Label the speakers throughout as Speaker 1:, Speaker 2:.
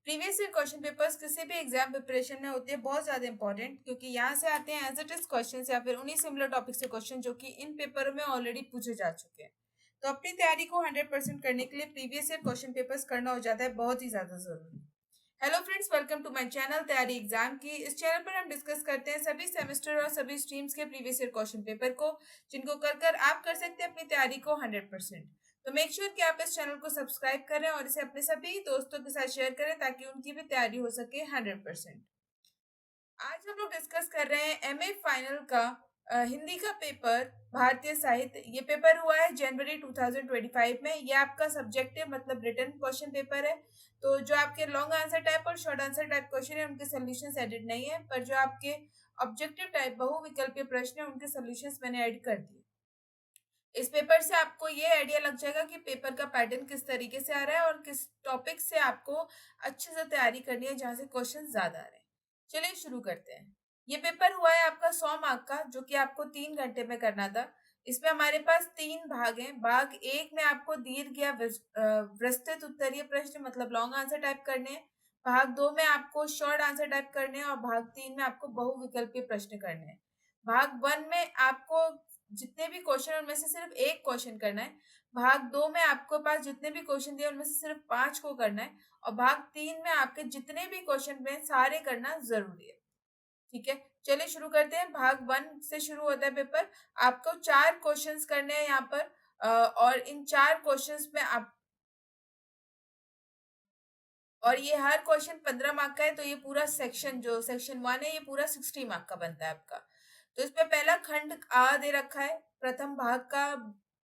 Speaker 1: Previous year question papers किसी भी exam preparation में होते हैं बहुत ज़्यादा इंपॉर्टेंट, क्योंकि यहाँ से आते हैं एज इट इज क्वेश्चन या फिर उन्हीं सिमिलर टॉपिक से क्वेश्चन जो कि इन पेपरों में ऑलरेडी पूछे जा चुके हैं। तो अपनी तैयारी को 100% करने के लिए प्रीवियस ईयर क्वेश्चन पेपर्स करना हो जाता है बहुत ही ज़्यादा ज़रूरी। Hello friends, welcome to my channel तैयारी एग्जाम की। इस चैनल पर हम डिस्कस करते हैं सभी सेमेस्टर और सभी स्ट्रीम्स के प्रीवियस ईयर क्वेश्चन पेपर को, जिनको कर कर आप कर सकते हैं अपनी तैयारी को 100%। तो मेक श्योर कि आप इस चैनल को सब्सक्राइब करें और इसे अपने सभी दोस्तों के साथ शेयर करें ताकि उनकी भी तैयारी हो सके 100%। आज हम लोग डिस्कस कर रहे हैं एमए फाइनल का हिंदी का पेपर, भारतीय साहित्य। ये पेपर हुआ है जनवरी 2025 में। ये आपका सब्जेक्टिव मतलब रिटन क्वेश्चन पेपर है। तो जो आपके लॉन्ग आंसर टाइप और शॉर्ट आंसर टाइप क्वेश्चन है उनके सोल्यूशंस एडिट नहीं है, पर जो आपके ऑब्जेक्टिव टाइप बहुविकल्पीय प्रश्न है उनके सोल्यूशंस मैंने ऐड कर दिए। इस पेपर से आपको ये आइडिया लग जाएगा कि पेपर का पैटर्न किस तरीके से आ रहा है और किस टॉपिक से आपको अच्छे से तैयारी करनी है, जहां से क्वेश्चन ज्यादा आ रहे हैं। चलिए शुरू करते हैं। ये पेपर हुआ है आपका 100 मार्क का, जो कि आपको 3 घंटे में करना था। इसमें हमारे पास 3 भाग हैं। भाग एक में आपको दीर्घ या विस्तृत उत्तरीय प्रश्न मतलब लॉन्ग आंसर टाइप करने हैं। भाग दो में आपको शॉर्ट आंसर टाइप करने हैं और भाग तीन में आपको बहुविकल्पीय प्रश्न करने हैं। भाग वन में आपको जितने भी क्वेश्चन उनमें से सिर्फ एक क्वेश्चन करना है। भाग दो में आपके पास जितने भी क्वेश्चन दिए उनमें से सिर्फ 5 को करना है। और भाग तीन में आपके जितने भी क्वेश्चन में सारे करना जरूरी है। ठीक है, चलिए शुरू करते हैं। भाग वन से शुरू होता है पेपर। आपको 4 क्वेश्चंस करने हैं यहाँ पर। और इन 4 क्वेश्चंस में आप और ये हर क्वेश्चन 15 मार्क का है। तो ये पूरा सेक्शन जो सेक्शन वन है ये पूरा 60 मार्क का बनता है आपका। तो इसमें पहला खंड आ दे रखा है प्रथम भाग का,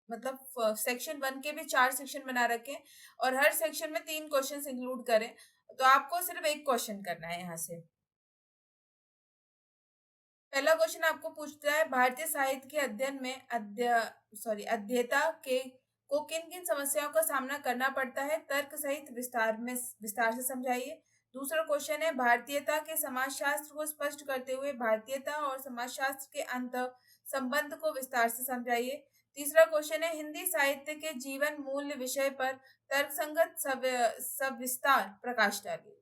Speaker 1: मतलब सेक्शन वन के भी 4 सेक्शन बना रखे हैं और हर सेक्शन में 3 क्वेश्चन इंक्लूड करें। तो आपको सिर्फ एक क्वेश्चन करना है यहाँ से। पहला क्वेश्चन आपको पूछता है भारतीय साहित्य के अध्ययन में अध्येता के को किन किन समस्याओं का सामना करना पड़ता है, तर्क सहित विस्तार से समझाइए। दूसरा क्वेश्चन है भारतीयता के समाजशास्त्र को स्पष्ट करते हुए भारतीयता और समाजशास्त्र के अंत संबंध को विस्तार से समझाइए। तीसरा क्वेश्चन है हिंदी साहित्य के जीवन मूल्य विषय पर तर्कसंगत सविस्तार प्रकाश डालिए।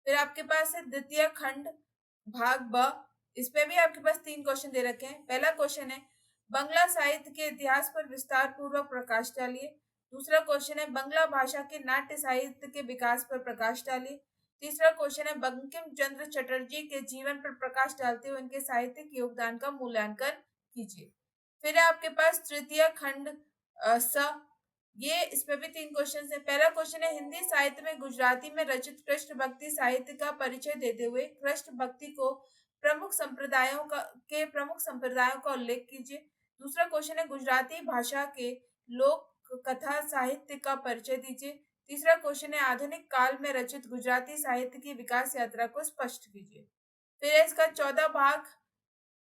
Speaker 1: फिर आपके पास है द्वितीय खंड भाग ब। इसमें भी आपके पास 3 क्वेश्चन दे रखे हैं। पहला क्वेश्चन है बंगला साहित्य के इतिहास पर विस्तार पूर्वक प्रकाश डालिए। दूसरा क्वेश्चन है बंगला भाषा के नाट्य साहित्य के विकास पर प्रकाश डालिए। तीसरा क्वेश्चन है बंकिम चंद्र चटर्जी के जीवन पर प्रकाश डालते हुए उनके साहित्यिक योगदान का मूल्यांकन कीजिए। फिर है आपके पास तृतीय खंड स। ये इसमें भी 3 क्वेश्चन है। पहला क्वेश्चन है हिंदी साहित्य में गुजराती में रचित कृष्ण भक्ति साहित्य का परिचय देते हुए कृष्ण भक्ति को प्रमुख संप्रदायों का उल्लेख कीजिए। दूसरा क्वेश्चन है गुजराती भाषा के लोक कथा साहित्य का परिचय दीजिए। तीसरा क्वेश्चन है आधुनिक काल में रचित गुजराती साहित्य की विकास यात्रा को स्पष्ट कीजिए। फिर है इसका चौथा भाग।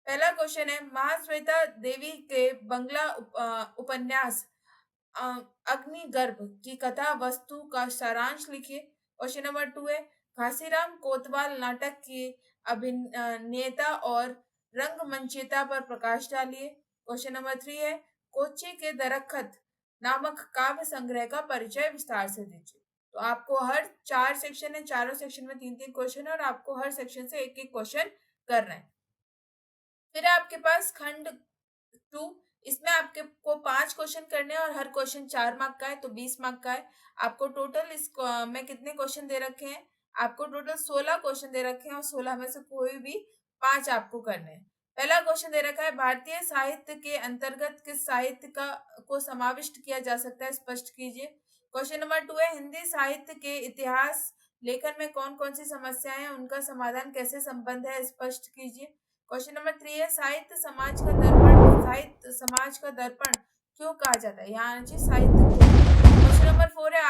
Speaker 1: पहला क्वेश्चन है महाश्वेता देवी के बंगला उपन्यास अ, अग्निगर्भ की कथा वस्तु का सारांश लिखिए। क्वेश्चन नंबर 2 है घासीराम कोतवाल नाटक के अभिनेता और रंगमंचिता पर प्रकाश डालिए। क्वेश्चन नंबर 3 है कोच्चि के दरखत नामक काव्य संग्रह का परिचय विस्तार से दीजिए। तो आपको हर 4 सेक्शन है, चारों सेक्शन में 3-3 क्वेश्चन है और आपको हर सेक्शन से एक-एक क्वेश्चन करना है। फिर आपके पास खंड टू। इसमें आपके को 5 क्वेश्चन करने हैं और हर क्वेश्चन 4 मार्क का है, तो 20 मार्क का है। आपको टोटल इस में कितने क्वेश्चन दे रखे हैं? आपको टोटल 16 क्वेश्चन दे रखे हैं और 16 में से कोई भी 5 आपको करने हैं। पहला क्वेश्चन दे रखा है भारतीय साहित्य के अंतर्गत किस साहित्य का को समाविष्ट किया जा सकता है, स्पष्ट कीजिए। क्वेश्चन नंबर 2 है हिंदी साहित्य के इतिहास लेखन में कौन कौन सी समस्याएं हैं, उनका समाधान कैसे संबंध है, स्पष्ट कीजिए। क्वेश्चन नंबर 3 है साहित्य समाज का दर्पण क्यों कहा जाता है, यहाँ आना चाहिए साहित्य को। क्वेश्चन नंबर 4 है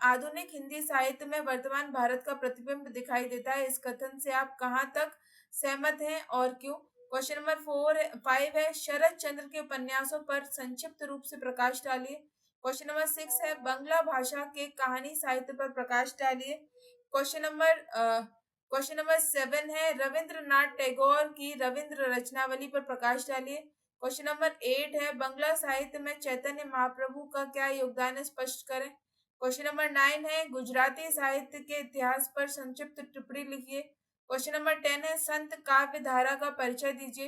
Speaker 1: आधुनिक हिंदी साहित्य में वर्तमान भारत का प्रतिबिंब दिखाई देता है, इस कथन से आप कहाँ तक सहमत हैं और क्यों। क्वेश्चन नंबर 5 है शरद चंद्र के उपन्यासों पर संक्षिप्त रूप से प्रकाश डालिए। क्वेश्चन नंबर 6 है बंगला भाषा के कहानी साहित्य पर प्रकाश डालिए। क्वेश्चन नंबर 7 है रविंद्रनाथ टैगोर की रविंद्र रचनावली पर प्रकाश डालिए। क्वेश्चन नंबर 8 है बंगला साहित्य में चैतन्य महाप्रभु का क्या योगदान है, स्पष्ट करें। क्वेश्चन नंबर 9 है गुजराती साहित्य के इतिहास पर संक्षिप्त टिप्पणी लिखिए। क्वेश्चन नंबर 10 है संत काव्य धारा का परिचय दीजिए।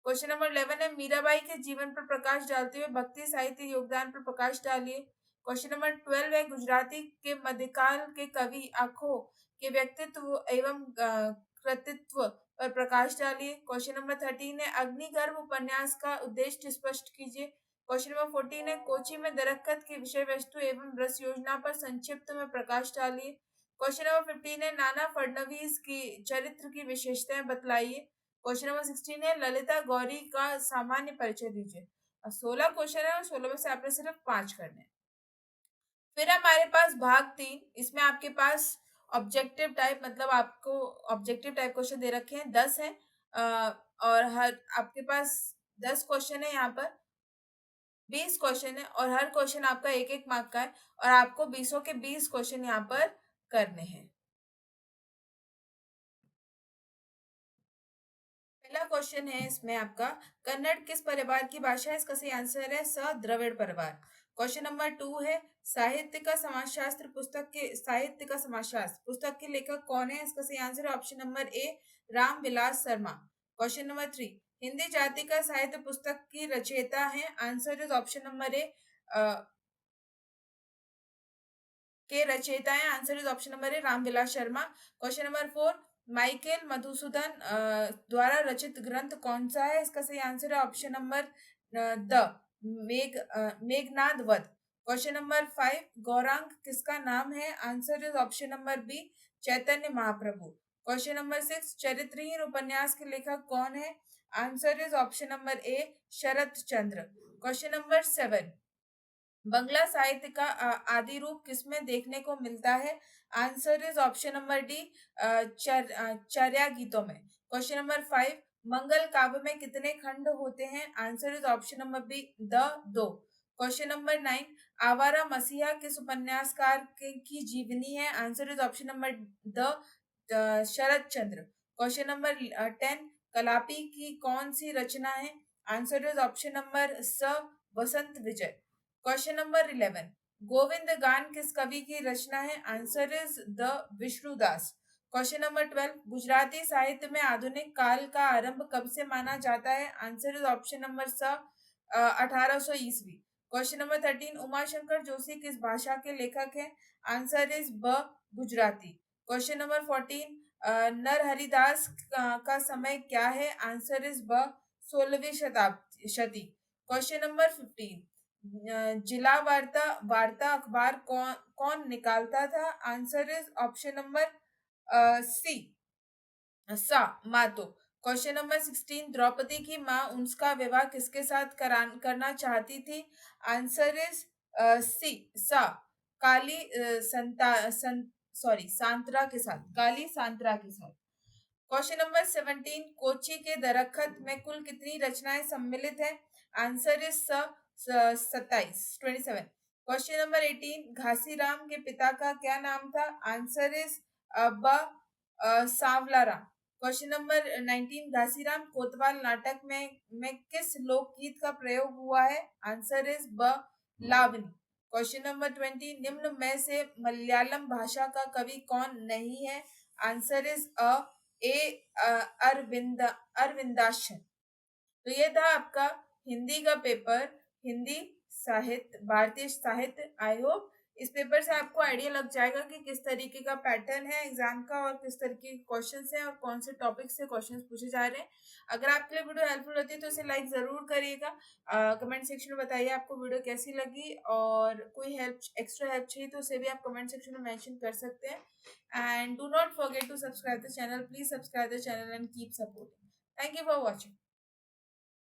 Speaker 1: क्वेश्चन नंबर 11 है मीराबाई के जीवन पर प्रकाश डालते हुए भक्ति साहित्य योगदान पर प्रकाश डालिए। क्वेश्चन नंबर 12 है गुजराती के मध्यकाल के कवि आखो के व्यक्तित्व एवं कृतित्व पर प्रकाश डालिए। क्वेश्चन नंबर 13 है अग्निगर्भ उपन्यास का उद्देश्य स्पष्ट कीजिए। क्वेश्चन नंबर 14 है कोची में दरख्त की विषय वस्तु एवं रस योजना पर संक्षिप्त में प्रकाश डालिए। क्वेश्चन नंबर 15 है नाना फडणवीस की चरित्र की विशेषताएं बतलाइए। क्वेश्चन नंबर 16 है ललिता गौरी का सामान्य परिचय दीजिए। 16 क्वेश्चन है और 16 में से आपने सिर्फ 5 करने हैं। फिर हमारे पास भाग 3, इसमें आपके पास ऑब्जेक्टिव टाइप मतलब आपको ऑब्जेक्टिव टाइप क्वेश्चन दे रखे हैं 10 है और हर आपके पास 10 क्वेश्चन है, यहाँ पर 20 क्वेश्चन है और हर क्वेश्चन आपका 1-1 मार्क का है और आपको 20 के 20 क्वेश्चन यहाँ पर करने हैं। पहला क्वेश्चन है इसमें आपका कन्नड़ किस परिवार की भाषा है? इसका सही आंसर है स द्रविड़ परिवार। क्वेश्चन नंबर 2 है साहित्य का समाजशास्त्र पुस्तक के साहित्य का समाजशास्त्र पुस्तक के लेखक कौन है? इसका सही आंसर है ऑप्शन नंबर ए राम विलास शर्मा। क्वेश्चन नंबर 3 हिंदी जाति का साहित्य पुस्तक की रचयिता है? आंसर इज ऑप्शन नंबर ए के रचयिता है। Answer is option number A Ramvilas Sharma. Question number 4 Michael Madhusudan द्वारा रचित ग्रंथ कौन सा है? इसका सही आंसर है ऑप्शन नंबर द मेघनाद वध। क्वेश्चन नंबर 5 गौरांग किसका नाम है? Answer is option number B Chaitanya Mahaprabhu. Question number 6 Charitraheen उपन्यास के लेखक कौन है? Answer is option number A Sharat Chandra. Question number 7 Bangla साहित्य का आदि रूप किसमें देखने को मिलता है? Answer is option number D चर्या गीतों में। क्वेश्चन नंबर 5 मंगल काव्य में कितने खंड होते हैं? Answer is option number B दो। क्वेश्चन नंबर 9 आवारा मसीहा किस उपन्यासकार की जीवनी है? Answer is option number D Sharad Chandra. Question number 10 Kalapi की कौन सी रचना है? आंसर इज ऑप्शन नंबर स वसंत विजय। क्वेश्चन नंबर 11 गोविंद गान किस कवि की रचना है? Answer is the Vishnudas. Question number 12 Gujarati साहित्य में आधुनिक काल का आरंभ कब से माना जाता है? आंसर इज ऑप्शन नंबर स 1800 ईस्वी। क्वेश्चन नंबर 13 उमाशंकर जोशी किस भाषा के लेखक हैं? आंसर इज ब गुजराती। क्वेश्चन नंबर 14 नरहरिदास का समय क्या है? आंसर इज ब 16वीं शताब्दी। क्वेश्चन नंबर 15 जिला वार्ता वार्ता अखबार कौन निकालता था? Answer is option number C सा मातो। क्वेश्चन नंबर 16 द्रौपदी की माँ उसका विवाह किसके साथ करना चाहती थी? आंसर इज सी सा काली सांतरा के साथ, काली सांतरा के साथ। क्वेश्चन नंबर 17 कोची के दरख्त में कुल कितनी रचनाएं सम्मिलित है? Answer is 27। Question number 18 Ghasiram के पिता का क्या नाम था? आंसर इज ब सांवला राम। क्वेश्चन नंबर 19 घासीराम कोतवाल नाटक में किस लोकगीत का प्रयोग हुआ है? आंसर इज ब लावनी। क्वेश्चन नंबर 20 निम्न में से मलयालम भाषा का कवि कौन नहीं है? Answer is Aravindakshan. तो ये था आपका हिंदी का पेपर, हिंदी साहित्य भारतीय साहित्य। आई होप इस पेपर से आपको आइडिया लग जाएगा कि किस तरीके का पैटर्न है एग्जाम का और किस तरीके के क्वेश्चंस हैं और कौन से टॉपिक से क्वेश्चंस पूछे जा रहे हैं। अगर आपके लिए वीडियो हेल्पफुल होती है तो इसे लाइक जरूर करिएगा। कमेंट सेक्शन में बताइए आपको वीडियो कैसी लगी और कोई हेल्प एक्स्ट्रा हेल्प चाहिए तो उसे भी आप कमेंट सेक्शन में मेंशन कर सकते हैं। And do not forget to subscribe the channel. Please subscribe the channel and keep supporting. Thank you for watching.